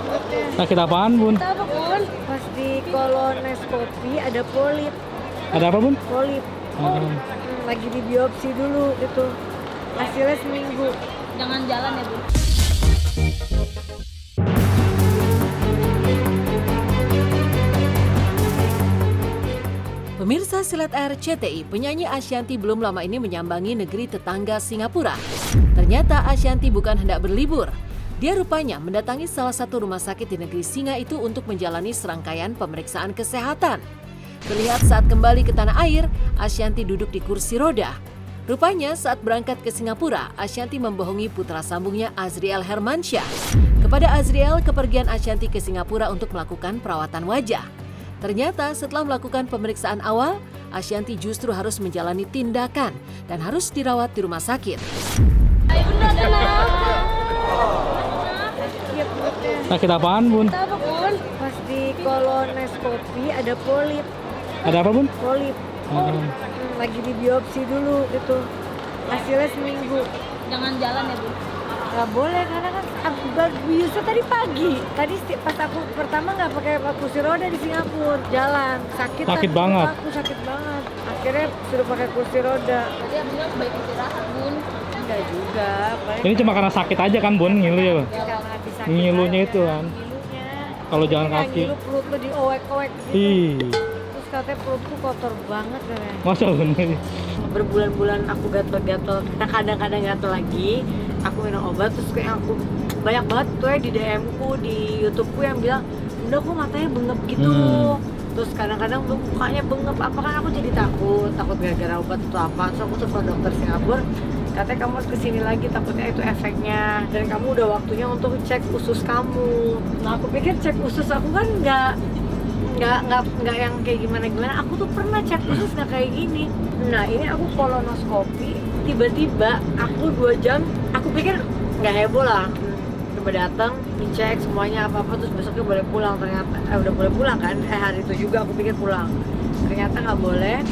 perutnya. Sakit apaan, Bun? Apa Bun? Pas di kolonoskopi ada polip. Ada apa, Bun? Polip. Lagi di biopsi dulu itu. Hasilnya seminggu. Jangan jalan ya, Bu. Pemirsa Silat RCTI, penyanyi Ashanty belum lama ini menyambangi negeri tetangga Singapura. Ternyata Ashanty bukan hendak berlibur. Dia rupanya mendatangi salah satu rumah sakit di negeri Singa itu untuk menjalani serangkaian pemeriksaan kesehatan. Terlihat saat kembali ke tanah air, Ashanty duduk di kursi roda. Rupanya saat berangkat ke Singapura, Ashanty membohongi putra sambungnya Azriel Hermansyah. Kepada Azriel, kepergian Ashanty ke Singapura untuk melakukan perawatan wajah. Ternyata setelah melakukan pemeriksaan awal, Ashanty justru harus menjalani tindakan dan harus dirawat di rumah sakit. Sakit apaan, Bun? Apa Bun? Pas di kolonoskopi ada polip. Ada apa, Bun? Polip. Lagi di biopsi dulu itu. Hasilnya seminggu. Jangan jalan ya, Bu. Gak boleh karena kan aku biasa tadi pagi. Tadi pas aku pertama nggak pakai kursi roda di Singapura, jalan sakit Sakit kan, banget. Aku sakit banget. Akhirnya suruh pakai kursi roda. Tadi abisnya baik istirahat, Bun. Enggak juga. Paling Ini cuma karena sakit aja kan, Bun? Ngilu ya, Bun? karena habis sakit Ngilunya aja. itu kan. Ngilunya. Kalau jalan Nggak kaki. ngilu, perut lu diowek-owek gitu. Ih, Terus katanya perutku kotor banget katanya. masa, Bun? Berbulan-bulan aku gatel-gatel, kadang-kadang gatel lagi. Aku minum obat terus kayak aku banyak banget tuh ya di DM ku, di YouTube ku yang bilang udah kok matanya bengep gitu. Terus kadang-kadang mukanya bengep, apa kan aku jadi takut gara-gara obat atau apa. So aku telepon dokter Singapura, katanya kamu harus kesini lagi, takutnya itu efeknya, dan kamu udah waktunya untuk cek usus kamu. Nah aku pikir cek usus aku kan nggak yang kayak gimana, aku tuh pernah cek usus nggak kayak gini. Nah ini aku kolonoskopi, tiba-tiba aku 2 jam, aku pikir nggak heboh lah, coba datang dicek semuanya apa-apa, terus besoknya boleh pulang. Ternyata udah boleh pulang kan, hari itu juga aku pikir pulang, ternyata nggak boleh.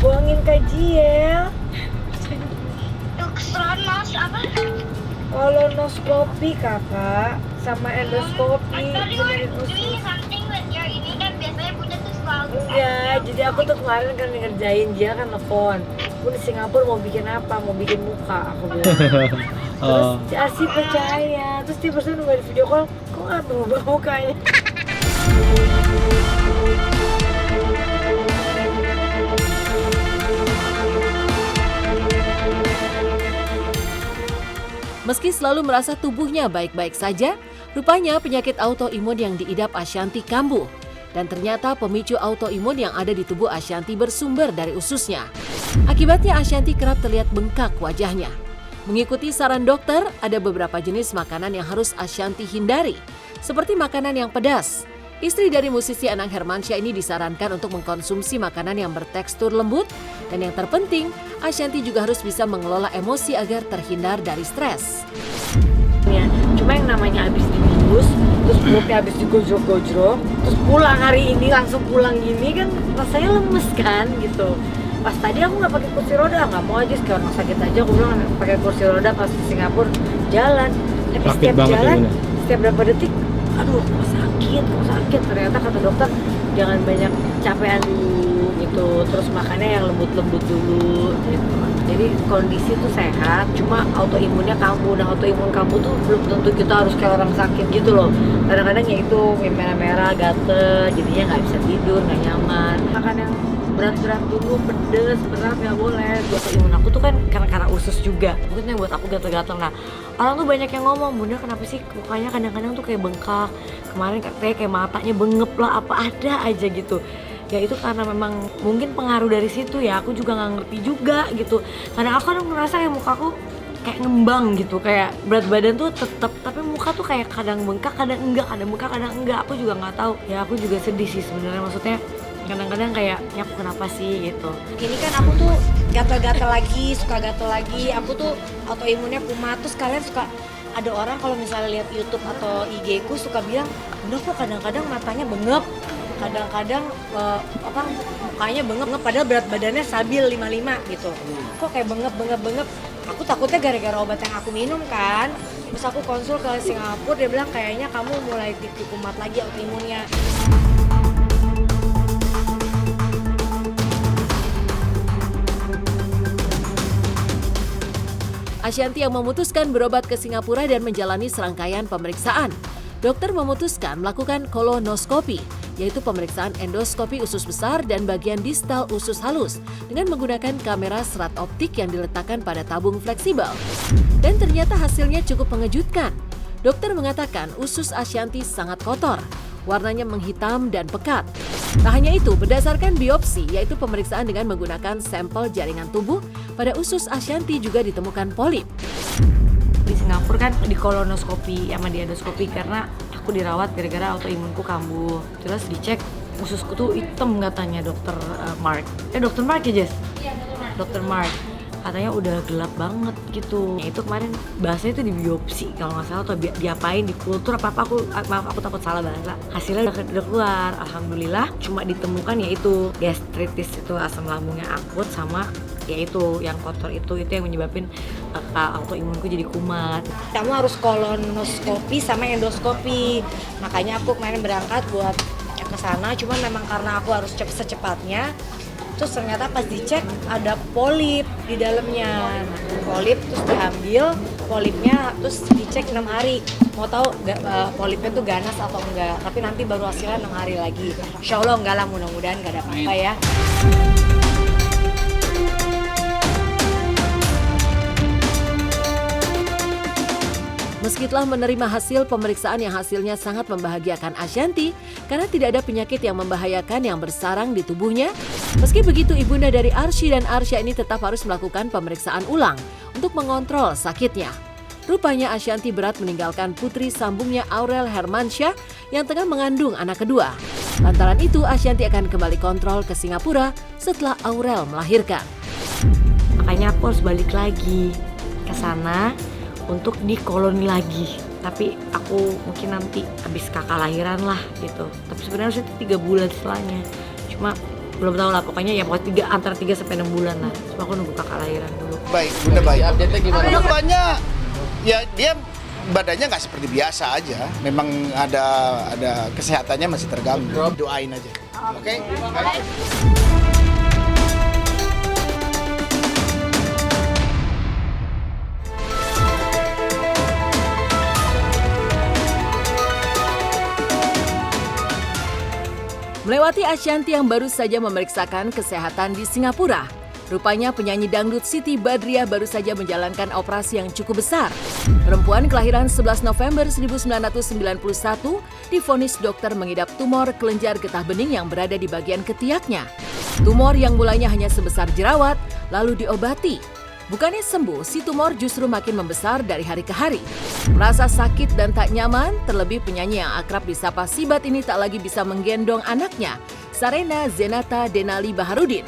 Buangin kajian Kronos apa? kolonoskopi kakak sama endoskopi. Doing something with your ini kan biasanya Bunda tuh selalu Enggak, jadi aku tuh kemarin kan ngerjain, dia kan nelfon. Aku di Singapura mau bikin apa? Mau bikin muka, aku bilang. Terus Asi percaya, terus dia pasti nunggu di video call, kok nggak berubah mukanya? Meski selalu merasa tubuhnya baik-baik saja, rupanya penyakit autoimun yang diidap Ashanty kambuh. Dan ternyata pemicu autoimun yang ada di tubuh Ashanty bersumber dari ususnya. Akibatnya Ashanty kerap terlihat bengkak wajahnya. Mengikuti saran dokter, ada beberapa jenis makanan yang harus Ashanty hindari, seperti makanan yang pedas. Istri dari musisi Anang Hermansyah ini disarankan untuk mengkonsumsi makanan yang bertekstur lembut, dan yang terpenting, Ashanty juga harus bisa mengelola emosi agar terhindar dari stres. Ya, cuma yang namanya habis dibius, terus perutnya habis digojrok-gojrok, terus pulang hari ini langsung pulang gini kan rasanya lemes kan gitu. Pas tadi aku nggak pakai kursi roda, nggak mau aja kayak orang sakit aja, aku bilang pakai kursi roda pas di Singapura jalan. Tapi Sakit setiap banget jalan, ya, Bun? setiap berapa detik, aduh kok sakit. Ternyata kata dokter jangan banyak capean dulu gitu, terus makannya yang lembut-lembut dulu gitu. Jadi kondisi tuh sehat, cuma autoimunnya kambuh. Nah autoimun kambuh tuh belum tentu kita harus kayak orang sakit gitu loh. Kadang-kadang ya itu merah-merah, gatel, jadinya nggak bisa tidur, nggak nyaman. Makan yang berat-berat dulu, pedes, berat nggak boleh. Autoimun aku tuh kan karena usus juga, mungkin yang buat aku gatel-gatel. Nah orang tuh banyak yang ngomong, Bunda kenapa sih mukanya kadang-kadang tuh kayak bengkak, kemarin katanya kayak matanya bengep lah, apa ada aja gitu. Ya itu karena memang mungkin pengaruh dari situ ya, aku juga nggak ngerti juga gitu. Karena aku kan ngerasa kayak mukaku kayak ngembang gitu, kayak berat badan tuh tetap, tapi muka tuh kayak kadang bengkak, kadang enggak, kadang bengkak, kadang enggak. Aku juga nggak tahu. Ya aku juga sedih sih sebenarnya, maksudnya kadang-kadang kayak ya aku kenapa sih gitu. Ini kan aku tuh gatel-gatel lagi, suka gatel lagi. Aku tuh autoimunnya kumat. Terus kalian suka ada orang kalau misalnya lihat YouTube atau IG ku suka bilang, "Udah kok kadang-kadang matanya bengep." Kadang-kadang mukanya bengep padahal berat badannya stabil 55 gitu. Kok kayak bengep. Aku takutnya gara-gara obat yang aku minum kan. Terus aku konsul ke Singapura, dia bilang kayaknya kamu mulai kumat lagi autoimunnya. Ashanti yang memutuskan berobat ke Singapura dan menjalani serangkaian pemeriksaan. Dokter memutuskan melakukan kolonoskopi, yaitu pemeriksaan endoskopi usus besar dan bagian distal usus halus dengan menggunakan kamera serat optik yang diletakkan pada tabung fleksibel. Dan ternyata hasilnya cukup mengejutkan. Dokter mengatakan usus Ashanti sangat kotor, warnanya menghitam dan pekat. Tak hanya itu, berdasarkan biopsi, yaitu pemeriksaan dengan menggunakan sampel jaringan tubuh, pada usus Ashanti juga ditemukan polip. Di Singapura kan di kolonoskopi sama di endoskopi karena aku dirawat gara-gara autoimunku kambuh. Terus dicek ususku tuh hitam katanya dokter Mark. Dokter Mark ya Jess? Iya, betul. Dokter Mark. Katanya udah gelap banget gitu. Itu kemarin bahasanya itu di biopsi kalau nggak salah atau diapain, di kultur apa-apa, aku takut salah bahasa. Hasilnya udah keluar, alhamdulillah. Cuma ditemukan yaitu gastritis, itu asam lambungnya akut, sama yaitu yang kotor itu yang menyebabkan autoimunku jadi kumat. Kamu harus kolonoskopi sama endoskopi. Makanya aku kemarin berangkat buat ke sana, cuman memang karena aku harus secepatnya. Terus ternyata pas dicek ada polip di dalamnya. Nah, polip terus diambil polipnya, terus dicek 6 hari. Mau tahu polipnya tuh ganas atau enggak? Tapi nanti baru hasilnya 6 hari lagi. Insya Allah enggak lah, mudah-mudahan enggak ada apa-apa ya. Meski telah menerima hasil pemeriksaan yang hasilnya sangat membahagiakan Ashanti karena tidak ada penyakit yang membahayakan yang bersarang di tubuhnya, meski begitu ibunda dari Arsy dan Arsya ini tetap harus melakukan pemeriksaan ulang untuk mengontrol sakitnya. Rupanya Ashanti berat meninggalkan putri sambungnya Aurel Hermansyah yang tengah mengandung anak kedua. Lantaran itu Ashanti akan kembali kontrol ke Singapura setelah Aurel melahirkan. Makanya aku harus balik lagi ke sana untuk dikoloni lagi. Tapi aku mungkin nanti habis kakak lahiran lah gitu. Tapi sebenarnya harusnya 3 bulan setelahnya. Cuma belum tahu lah, pokoknya ya pokoknya antara 3 sampai 6 bulan lah. Cuma aku nunggu kakak lahiran dulu. Baik, Bunda baik. Update-nya gimana? Bunda banyak. Ya dia badannya nggak seperti biasa aja. Memang ada kesehatannya masih terganggu. Doain aja. Oke? Baik. Melewati Ashanti yang baru saja memeriksakan kesehatan di Singapura, rupanya penyanyi dangdut Siti Badriah baru saja menjalankan operasi yang cukup besar. Perempuan kelahiran 11 November 1991 divonis dokter mengidap tumor kelenjar getah bening yang berada di bagian ketiaknya. Tumor yang mulanya hanya sebesar jerawat, lalu diobati. Bukannya sembuh, si tumor justru makin membesar dari hari ke hari. Merasa sakit dan tak nyaman, terlebih penyanyi yang akrab disapa Sibat ini tak lagi bisa menggendong anaknya, Sarena Zenata Denali Baharudin.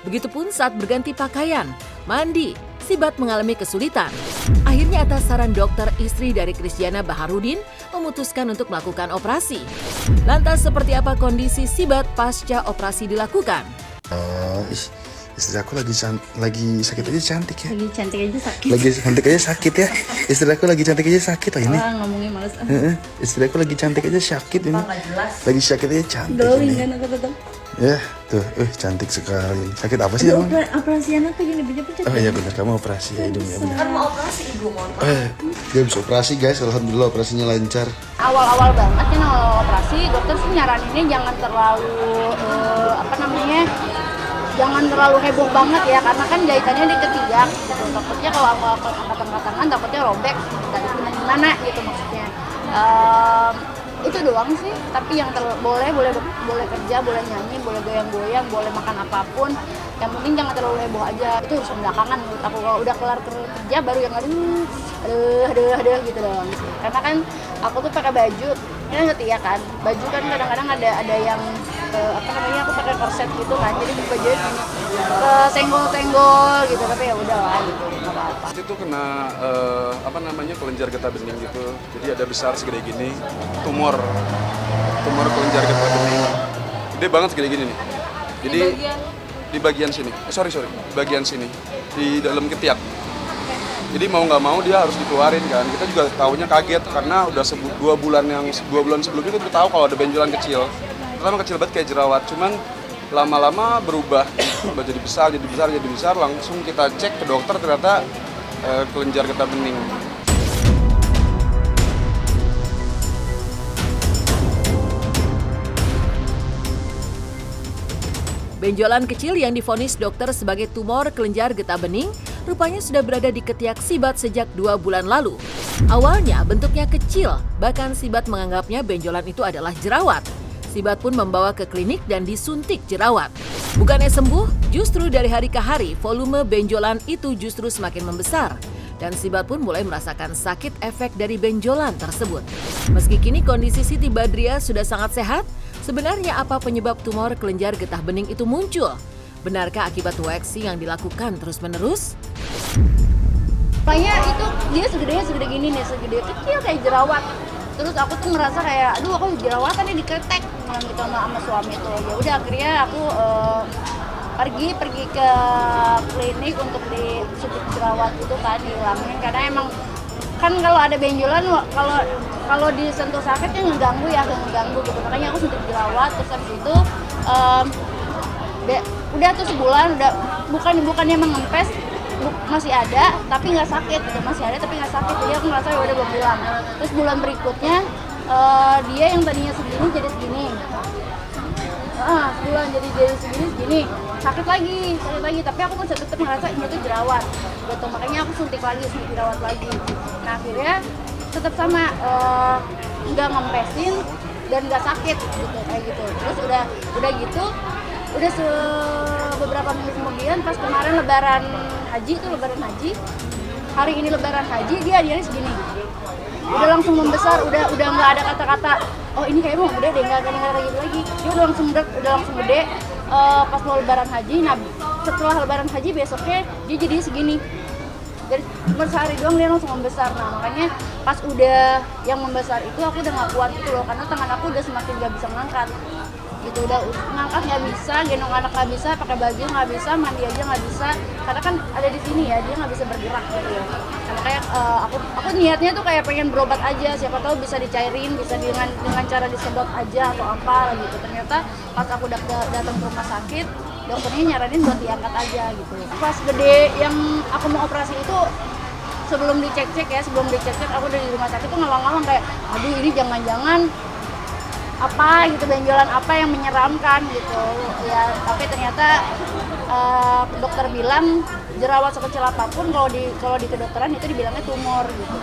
Begitupun saat berganti pakaian, mandi, Sibat mengalami kesulitan. Akhirnya atas saran dokter, istri dari Christiana Baharudin memutuskan untuk melakukan operasi. Lantas seperti apa kondisi Sibat pasca operasi dilakukan? Istri aku lagi sakit aja cantik ya. Lagi cantik aja sakit. Lagi cantik aja sakit ya. Istri aku lagi cantik aja sakit lah ini. Ngomongnya males. Istri aku lagi cantik aja sakit ini. Lagi sakit aja cantik Glowing ini. kan aku tetap. Ya, tuh, cantik sekali. Sakit apa sih emang? Operasi anak tuh gini bejat-bejat. Oh iya benar, kamu operasi ya hidung ya benar. Kan mau operasi ibu, mohon maaf. Dia habis operasi guys, alhamdulillah operasinya lancar. Awal-awal banget kan awal operasi, dokter sih nyaraninnya jangan terlalu jangan terlalu heboh banget ya, karena kan jahitannya di ketiak gitu. Takutnya kalau angkat-angkat takutnya robek, dari gimana gitu maksudnya. Itu doang sih, tapi yang boleh kerja, boleh nyanyi, boleh goyang-goyang, boleh makan apapun. Yang penting jangan terlalu heboh aja. Itu urusan belakangan menurut aku. Kalau udah kelar kerja baru yang aduh gitu doang sih. Karena kan aku tuh pakai baju, ini ngerti ya kan, baju kan kadang-kadang ada yang aku pakai korset gitu kan, jadi bajunya gini senggol-senggol gitu, tapi ya udah lah gitu, nggak apa-apa. Itu kena kelenjar getah bening gitu, jadi ada besar segede gini, tumor kelenjar getah bening, gede banget segede gini nih. Jadi di bagian sini, bagian sini, di dalam ketiak. Jadi mau nggak mau dia harus dikeluarin kan. Kita juga tahunya kaget karena udah 2 bulan sebelumnya kita tahu kalau ada benjolan kecil. Pertama kecil banget kayak jerawat, cuman lama-lama berubah jadi besar, langsung kita cek ke dokter ternyata kelenjar getah bening. Benjolan kecil yang divonis dokter sebagai tumor kelenjar getah bening rupanya sudah berada di ketiak Sibat sejak 2 bulan lalu. Awalnya bentuknya kecil, bahkan Sibat menganggapnya benjolan itu adalah jerawat. Sibat pun membawa ke klinik dan disuntik jerawat. Bukannya sembuh, justru dari hari ke hari volume benjolan itu justru semakin membesar. Dan Sibat pun mulai merasakan sakit efek dari benjolan tersebut. Meski kini kondisi Siti Badriah sudah sangat sehat, sebenarnya apa penyebab tumor kelenjar getah bening itu muncul? Benarkah akibat waxing yang dilakukan terus-menerus? Kayaknya itu dia segede gini nih, segede kecil kayak jerawat. Terus aku tuh ngerasa kayak, aduh aku jerawatan nih diketek gitu sama suami tuh. Ya udah akhirnya aku pergi ke klinik untuk disuntik jerawat itu kan, dihilangin karena emang kan kalau ada benjolan kalau disentuh sakit kan ngeganggu gitu. Makanya aku suntik jerawat. Terus habis itu udah tuh sebulan udah bukannya mengempes, masih ada tapi nggak sakit gitu, jadi aku ngerasa ya udah hilang. Terus bulan berikutnya dia yang tadinya segini jadi segini, sebulan jadi segini, sakit lagi, tapi aku masih tetap ngerasa ini tuh jerawat gitu. Makanya aku suntik jerawat lagi. Nah akhirnya tetap sama, nggak ngempesin dan nggak sakit gitu kayak gitu. Terus udah gitu beberapa minggu kemudian pas kemarin lebaran haji, hari ini lebaran haji dia segini, udah langsung membesar, udah nggak ada kata-kata oh ini kayak mau gede deh, nggak ada gitu lagi. Dia udah langsung gede pas mau lebaran haji. Nah setelah lebaran haji besoknya dia jadi segini, dari sehari doang dia langsung membesar. Nah makanya pas udah yang membesar itu aku udah nggak kuat gitu loh, karena tangan aku udah semakin nggak bisa ngangkat gitu, udah ngangkat nggak bisa, gendong anak nggak bisa, pakai baju nggak bisa, mandi aja nggak bisa, karena kan ada di sini ya, dia nggak bisa bergerak gitu ya. Nah, kayak aku niatnya tuh kayak pengen berobat aja, siapa tahu bisa dicairin, bisa dengan cara disedot aja atau apa gitu. Ternyata pas aku datang ke rumah sakit, dokternya nyaranin buat diangkat aja gitu. Pas gede yang aku mau operasi itu sebelum dicek-cek aku dari rumah sakit tuh ngawang-ngawang kayak aduh ini jangan-jangan apa gitu, benjolan apa yang menyeramkan gitu ya. Tapi ternyata dokter bilang jerawat sekecil apapun kalau di kedokteran itu dibilangnya tumor gitu.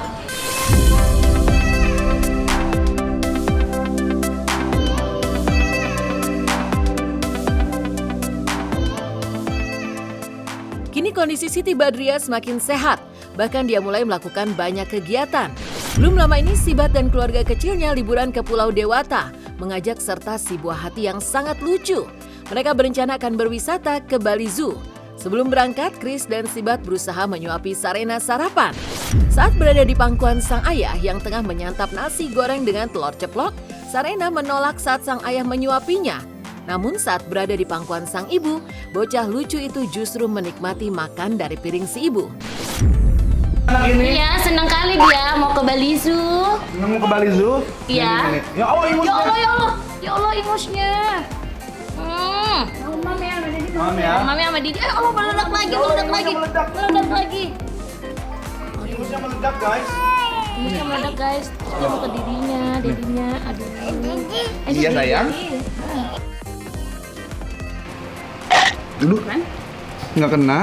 Kini kondisi Siti Badriah semakin sehat, bahkan dia mulai melakukan banyak kegiatan. Belum lama ini Sibat dan keluarga kecilnya liburan ke Pulau Dewata, mengajak serta si buah hati yang sangat lucu. Mereka berencana akan berwisata ke Bali Zoo. Sebelum berangkat, Chris dan Sibat berusaha menyuapi Sarena sarapan. Saat berada di pangkuan sang ayah yang tengah menyantap nasi goreng dengan telur ceplok, Sarena menolak saat sang ayah menyuapinya. Namun saat berada di pangkuan sang ibu, bocah lucu itu justru menikmati makan dari piring si ibu. Iya, senang kali dia mau ke Bali Zoo. Mau ke Bali Zoo? Iya. Ya Allah, imutnya. Ya Allah, imutnya. Mami sama Didi. Allah meledak lagi. Imutnya meledak, guys. Imutnya meledak, guys. Dia mau ke Didinya. Aduh. Iya, sayang. Dulu nggak kena.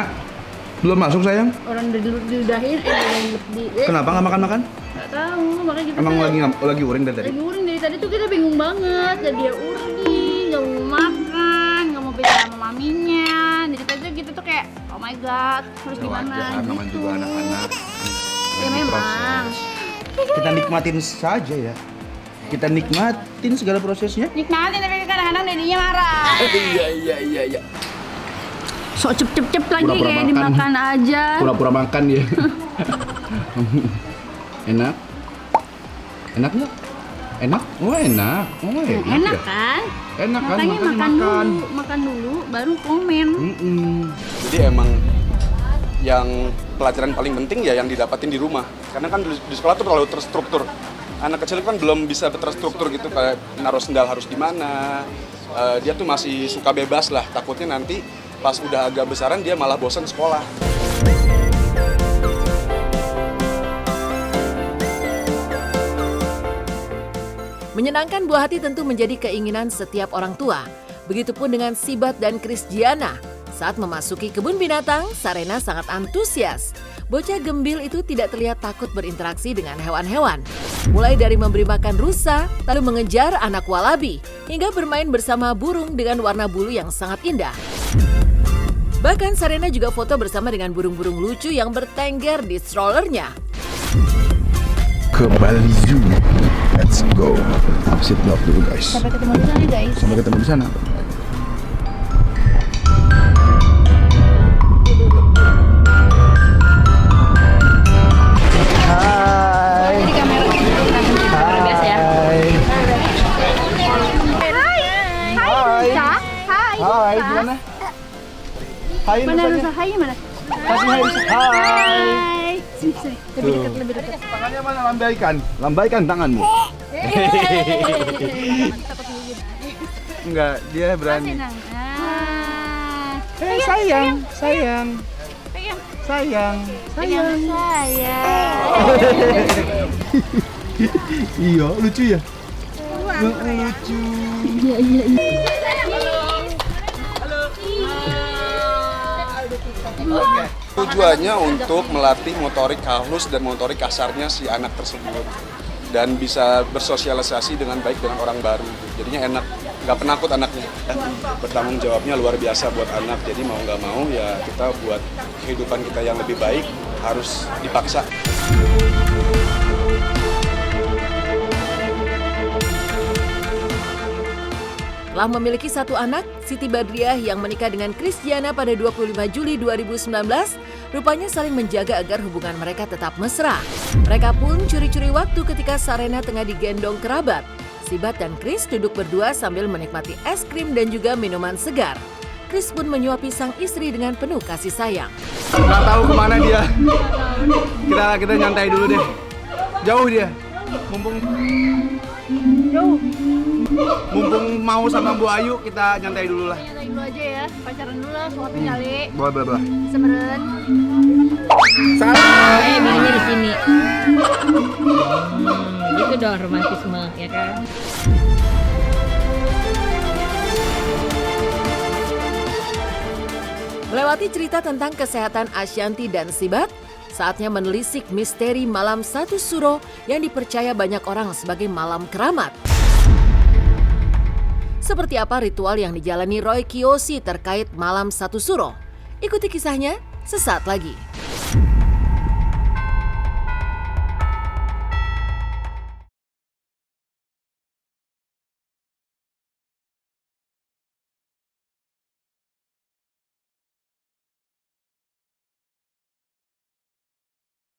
Belum masuk sayang. Orang diludahin, Kenapa nggak makan? nggak tahu, makanya kita Emang lagi uring dari tadi? lagi uring dari tadi tuh kita bingung banget. Dan dia uring, nggak mau makan, nggak mau bicara sama maminya. Dari tadi tuh kita tuh kayak oh my god, harus gimana Wajar, namanya gitu. juga anak-anak. Ya memang. Kita nikmatin saja ya. Kita nikmatin segala prosesnya. Nikmatin tapi kadang-kadang dedinya marah. Iya. Sok cep lagi Pura-pura kayak makan. dimakan aja. Pura-pura makan ya. Enak? Enak nggak? Enak? Oh enak. Enak ya? kan? Enak kan? Makanya makan dulu baru komen. Jadi emang yang pelajaran paling penting ya yang didapatin di rumah. Karena kan di sekolah tuh terlalu terstruktur. Anak kecil kan belum bisa terstruktur gitu, kayak naruh sendal harus di mana. Dia tuh masih suka bebas lah, takutnya nanti pas udah agak besaran dia malah bosan sekolah. Menyenangkan buah hati tentu menjadi keinginan setiap orang tua. Begitupun dengan Sibat dan Krisdiana. Saat memasuki kebun binatang, Sarena sangat antusias. Bocah gembil itu tidak terlihat takut berinteraksi dengan hewan-hewan. Mulai dari memberi makan rusa, lalu mengejar anak walabi, hingga bermain bersama burung dengan warna bulu yang sangat indah. Bahkan Sarena juga foto bersama dengan burung-burung lucu yang bertengger di strollernya. Ke Bali Zoo. Let's go. Sit block dulu guys. Sampai ketemu di sana guys. Sampai ketemu di sana. Jadi kamera luar biasa ya. Hai, gimana? Hai, Mana Rusa? Hai mana? Kasih hai, Rusa. Hai. Sini. Lebih dekat. Tangannya mana? Lambaikan. Lambaikan tanganmu. Enggak, dia berani. Sayang. Iya, lucu ya? Lucu. Tujuannya untuk melatih motorik halus dan motorik kasarnya si anak tersebut. Dan bisa bersosialisasi dengan baik dengan orang baru. Jadinya enak, nggak penakut anaknya. Bertanggung jawabnya luar biasa buat anak. Jadi mau nggak mau ya kita buat kehidupan kita yang lebih baik harus dipaksa. Telah memiliki satu anak, Siti Badriah yang menikah dengan Krisdiana pada 25 Juli 2019, rupanya saling menjaga agar hubungan mereka tetap mesra. Mereka pun curi-curi waktu ketika Sarena tengah digendong kerabat. Sibat dan Kris duduk berdua sambil menikmati es krim dan juga minuman segar. Kris pun menyuapi sang istri dengan penuh kasih sayang. Nggak tahu kemana dia. Kita nyantai dulu deh. Jauh dia. Mumpung mau sama Bu Ayu, kita nyantai dulu lah. Nyantai dulu aja ya. Pacaran dulu lah, suapin kali. Boleh. Semeren. Belinya di sini. Gitu dong romantisme, ya kan? Melewati cerita tentang kesehatan Ashanti dan Sibat, saatnya menelisik misteri malam satu suro yang dipercaya banyak orang sebagai malam keramat. Seperti apa ritual yang dijalani Roy Kiyoshi terkait malam satu suro? Ikuti kisahnya sesaat lagi.